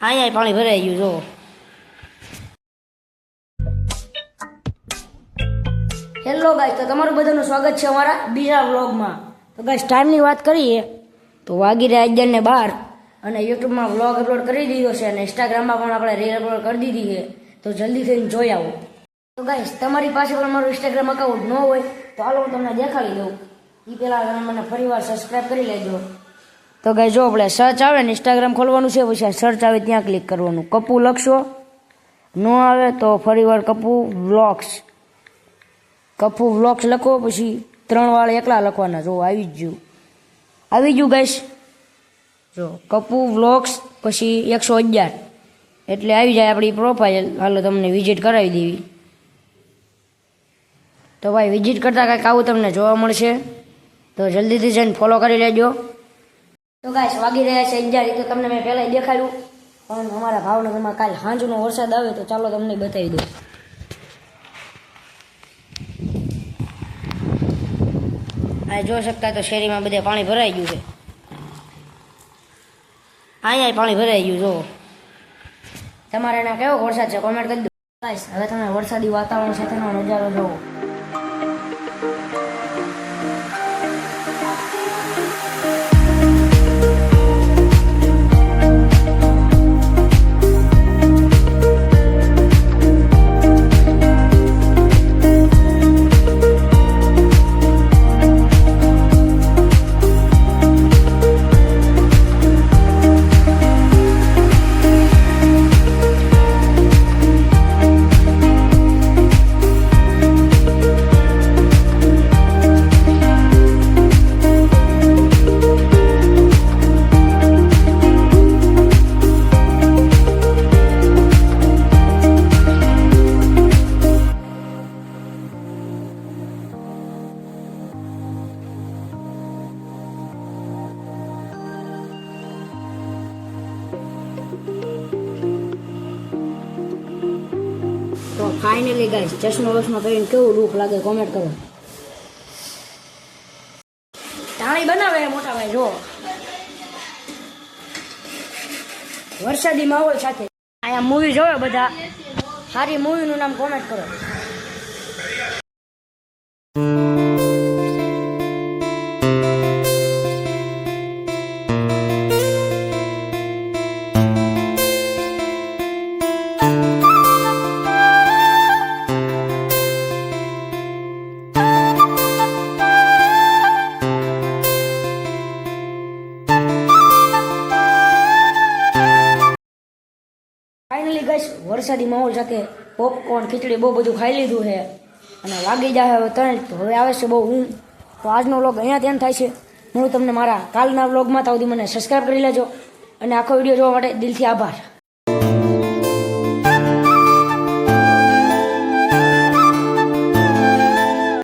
અહીંયા પાણી ભરાઈ ગયું જો. હેલો ગાઈસ, તો તમારું બધાનું સ્વાગત છે અમારા બીજા વ્લોગમાં. તો ગાઈસ, ટાઈમની વાત કરીએ તો વાગી રહ્યા 11:12 અને યુટ્યુબમાં વ્લોગ અપલોડ કરી દીધો છે અને ઇન્સ્ટાગ્રામમાં પણ આપણે રીલ અપલોડ કરી દીધી છે. તો જલ્દી થઈને જોઈ આવો. તો ગાઈસ, તમારી પાસે પણ મારું ઇન્સ્ટાગ્રામ અકાઉન્ટ ન હોય તો હાલો હું તમને દેખાડી દઉં. એ પહેલાં તમે મને ફરીવાર સબસ્ક્રાઈબ કરી લેજો. તો ગાઈસ, જો આપણે સર્ચ આવે ને ઇન્સ્ટાગ્રામ ખોલવાનું છે, પછી સર્ચ આવે ત્યાં ક્લિક કરવાનું. કપૂ લખશો, ન આવે તો ફરીવાર કપૂ વ્લોગ્સ લખો, પછી 3 વાળ એકલા લખવાના. જો આવી ગયું ગાઈસ. જો કપૂ વ્લોગ્સ પછી 111 એટલે આવી જાય આપણી પ્રોફાઇલ. હાલો તમને વિઝિટ કરાવી દેવી. તો ભાઈ, વિઝિટ કરતાં કાંઈક આવું તમને જોવા મળશે, તો જલ્દીથી જઈને ફોલો કરી લેજો. તો ગાઈસ, વાગી રહ્યા છે 11. તો તમને મેં પહેલાં દેખાડ્યું, પણ અમારા ભાવનગરમાં કાલ સાંજનો વરસાદ આવે તો ચાલો તમને બતાવી દઉં. આ જોઈ શકતા તો શેરીમાં બધે પાણી ભરાઈ ગયું છે. અહીંયા પાણી ભરાઈ ગયું. જો તમારે એના કેવો વરસાદ છે કોમેન્ટ કરી દો. ગાઈસ, હવે તમે વરસાદી વાતાવરણ સાથેનો નજારો જોવો. તો ફાઇનલી ગાઈસ, ચશ્મા કરીને કેવું લુક લાગે કોમેન્ટ કરો. ટાણી બનાવે મોટા ભાઈ. જો વરસાદી માહોલ સાથે અહીંયા મૂવી જોયો બધા. સારી મૂવીનું નામ કોમેન્ટ કરો. ફાઇનલી ગાઈસ, વરસાદી માહોલ સાથે પોપકોર્ન ખીચડી બહુ બધું ખાઈ લીધું છે અને વાગી જાય હવે 3. તો હવે આવે છે બહુ ઊંઘ. તો આજનો વ્લોગ અહીંયા ધ્યાન થાય છે. હું તમને મારા કાલના વ્લોગમાં તો સુધી મને સબસ્ક્રાઈબ કરી લેજો અને આખો વિડીયો જોવા માટે દિલથી આભાર.